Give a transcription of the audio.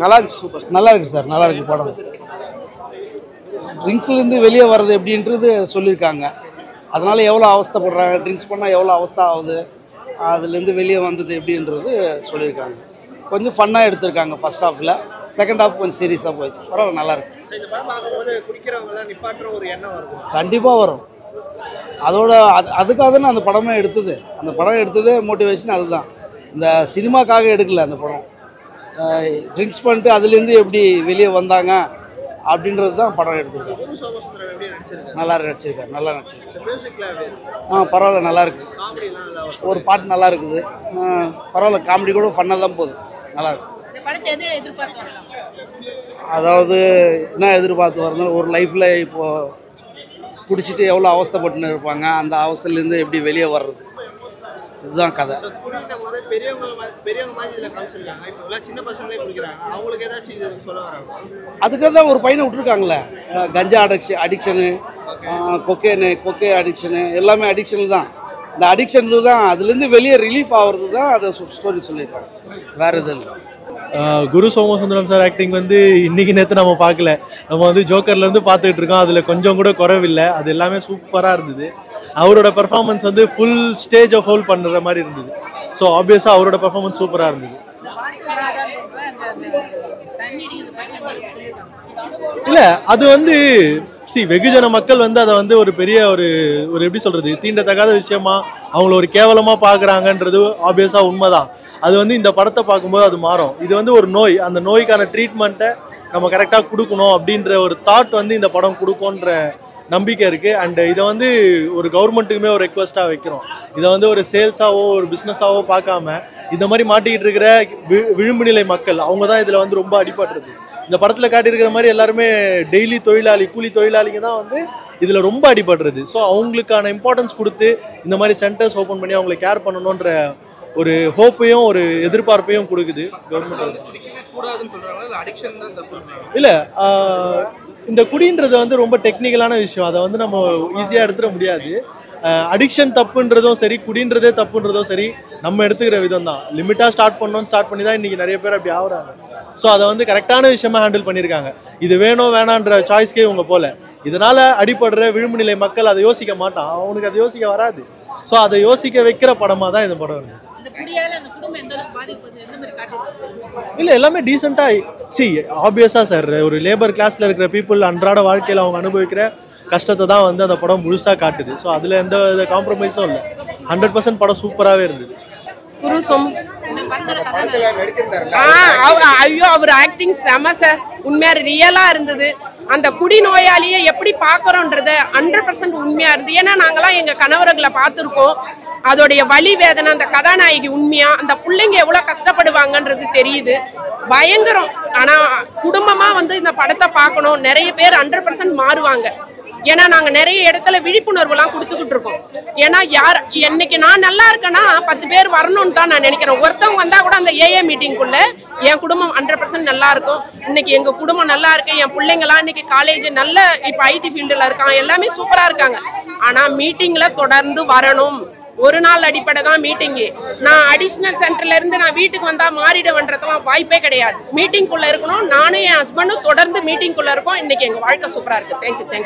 நல்லா இருக்கு, சூப்பர், நல்லா இருக்கு சார், நல்லா இருக்கு படம். ட்ரிங்க்ஸ்லேருந்து வெளியே வர்றது எப்படின்றது சொல்லியிருக்காங்க. அதனால எவ்வளோ அவஸ்தைப்படுறாங்க, ட்ரிங்க்ஸ் பண்ணால் எவ்வளோ அவஸ்தை ஆகுது, அதுலேருந்து வெளியே வந்தது எப்படின்றது சொல்லியிருக்காங்க. கொஞ்சம் ஃபன்னாக எடுத்திருக்காங்க ஃபர்ஸ்ட் ஹாஃபில், செகண்ட் ஹாஃப் கொஞ்சம் சீரியஸாக போயிடுச்சு. பரவாயில்ல, நல்லாயிருக்கு. கண்டிப்பாக வரும். அதோட அதுக்காக தானே அந்த படமே எடுத்தது. அந்த படம் எடுத்ததே மோட்டிவேஷன் அதுதான். இந்த சினிமாக்காக எடுக்கல அந்த படம். ட்ரிங்க்ஸ் பண்ணிட்டு அதுலேருந்து எப்படி வெளியே வந்தாங்க அப்படின்றது தான் படம் எடுத்துருக்காங்க. நல்லா நடிச்சிருக்காரு, நல்லா நடிச்சிருக்காரு. பரவாயில்ல, நல்லா இருக்கு. ஒரு பாட்டு நல்லா இருக்குது. பரவாயில்ல, காமெடி கூட ஃபன்னாக தான் போகுது, நல்லா இருக்கு. அதாவது என்ன எதிர்பார்த்து வரணும், ஒரு லைஃப்பில் இப்போது குடிச்சிட்டு எவ்வளோ அவஸ்தைப்பட்டுன்னு இருப்பாங்க, அந்த அவஸ்தையிலேருந்து எப்படி வெளியே வர்றது, இதுதான் கதை. அதுக்காக தான் ஒரு பையனை விட்டுருக்காங்களே, கஞ்சா அடிக்ஷனு, கொக்கே அடிக்ஷனு, எல்லாமே அடிக்ஷனு தான். இந்த அடிக்ஷன் தான், அதுலேருந்து வெளியே ரிலீஃப் ஆகிறது தான் அதை ஸ்டோரி சொல்லியிருக்காங்க, வேறு எதுவும் இல்லை. குரு சோமசுந்தரம் சார் ஆக்டிங் வந்து இன்னைக்கு நேற்று நம்ம பார்க்கல, நம்ம வந்து ஜோக்கர்லேருந்து பார்த்துட்டு இருக்கோம். அதில் கொஞ்சம் கூட குறைவில்லை, அது எல்லாமே சூப்பராக இருந்தது. அவரோட பெர்ஃபார்மன்ஸ் வந்து ஃபுல் ஸ்டேஜை ஹோல்ட் பண்ணுற மாதிரி இருந்தது. ஸோ ஆப்வியஸாக அவரோட பெர்ஃபார்மன்ஸ் சூப்பராக இருந்தது. இல்லை, அது வந்து வெகுஜன மக்கள் வந்து அதை வந்து ஒரு பெரிய ஒரு எப்படி சொல்றது, தீண்டத்தகாத விஷயமா அவங்கள ஒரு கேவலமாக பார்க்குறாங்கன்றது ஆப்வியஸாக உண்மைதான். அது வந்து இந்த படத்தை பார்க்கும்போது அது மாறும். இது வந்து ஒரு நோய், அந்த நோய்க்கான ட்ரீட்மெண்ட்டை நம்ம கரெக்டாக கொடுக்கணும் அப்படின்ற ஒரு தாட் வந்து இந்த படம் கொடுக்கும்ன்ற நம்பிக்கை இருக்குது. அண்ட் இதை வந்து ஒரு கவர்மெண்ட்டுக்குமே ஒரு ரெக்வஸ்ட்டாக வைக்கிறோம். இதை வந்து ஒரு சேல்ஸாவோ ஒரு பிஸ்னஸாவோ பார்க்காம இந்த மாதிரி மாட்டிக்கிட்டு இருக்கிற விளிம்பு நிலை மக்கள், அவங்க தான் இதில் வந்து ரொம்ப அடிபட்டுறது. இந்த படத்தில் காட்டியிருக்கிற மாதிரி எல்லாருமே டெய்லி தொழிலாளி, கூலி தொழிலாளிங்க தான் வந்து இதில் ரொம்ப அடிபடுறது. ஸோ அவங்களுக்கான இம்பார்ட்டன்ஸ் கொடுத்து இந்த மாதிரி சென்டர்ஸ் ஓப்பன் பண்ணி அவங்களை கேர் பண்ணணுன்ற ஒரு ஹோப்பையும் ஒரு எதிர்பார்ப்பையும் கொடுக்குது கவர்மெண்ட். இல்லை, இந்த குடின்றது வந்து ரொம்ப டெக்னிக்கலான விஷயம், அதை வந்து நம்ம ஈஸியாக எடுத்துட முடியாது. அடிக்ஷன் தப்புன்றதும் சரி, குடின்றதே தப்புன்றதும் சரி, நம்ம எடுத்துக்கிற விதம் தான். லிமிட்டாக ஸ்டார்ட் பண்ணி தான் இன்றைக்கி நிறைய பேர் அப்படி ஆகுறாங்க. ஸோ அதை வந்து கரெக்டான விஷயமா ஹேண்டில் பண்ணியிருக்காங்க. இது வேணும் வேணான்ற சாய்ஸ்க்கே இவங்க போல. இதனால் அடிபடுற விளிம்பு நிலை மக்கள் அதை யோசிக்க மாட்டான், அவனுக்கு அதை யோசிக்க வராது. ஸோ அதை யோசிக்க வைக்கிற படமாக தான் இந்த படம் இருக்குது. இல்லை, எல்லாமே டீசெண்டாக ஆப்வியஸாக சார், ஒரு லேபர் கிளாஸில் இருக்கிற பீப்புள் அன்றாட வாழ்க்கையில் அவங்க அனுபவிக்கிற கஷ்டத்தை தான் வந்து அந்த படம் முழுசாக காட்டுது. ஸோ அதில் எந்த காம்ப்ரமைஸும் இல்லை. 100% படம் சூப்பராகவே இருந்தது. ஐயோ, அவர் ஆக்டிங் செம சார், உண்மையாக ரியலாக இருந்தது. அந்த குடி நோயாளியை எப்படி பார்க்குறோன்றத 100% உண்மையாக இருந்தது. ஏன்னா நாங்களாம் எங்கள் கணவர்களை பார்த்துருக்கோம். அதோடைய வலி வேதனை, அந்த கதாநாயகி உண்மையாக, அந்த பிள்ளைங்க எவ்வளோ கஷ்டப்படுவாங்கன்றது தெரியுது. பயங்கரம். ஆனால் குடும்பமாக வந்து இந்த படத்தை பார்க்கணும். நிறைய பேர் 100% மாறுவாங்க. ஏன்னா நாங்கள் நிறைய இடத்துல விழிப்புணர்வுலாம் கொடுத்துக்கிட்டு இருக்கோம். ஏன்னா என்னைக்கு நான் நல்லா இருக்கேன்னா 10 பேர் வரணும்னு தான் நான் நினைக்கிறேன். ஒருத்தவங்க வந்தால் கூட அந்த ஏஏ மீட்டிங்குள்ளே என் குடும்பம் 100% நல்லா இருக்கும். இன்னைக்கு எங்கள் குடும்பம் நல்லா இருக்கு. என் பிள்ளைங்களாம் இன்னைக்கு காலேஜ் நல்ல இப்போ ஐடி ஃபீல்டில் இருக்காங்க, எல்லாமே சூப்பராக இருக்காங்க. ஆனால் மீட்டிங்கில் தொடர்ந்து வரணும். ஒரு நாள் அடிப்படை தான் மீட்டிங்கு. நான் அடிஷ்னல் சென்டர்ல இருந்து நான் வீட்டுக்கு வந்தா மாறிடுவேன்றதுலாம் வாய்ப்பே கிடையாது. மீட்டிங்குள்ள இருக்கணும். நானும் என் ஹஸ்பண்டும் தொடர்ந்து மீட்டிங்குள்ள இருக்கோம். இன்னைக்கு எங்க வாழ்க்கை சூப்பரா இருக்கு. தேங்க்யூ.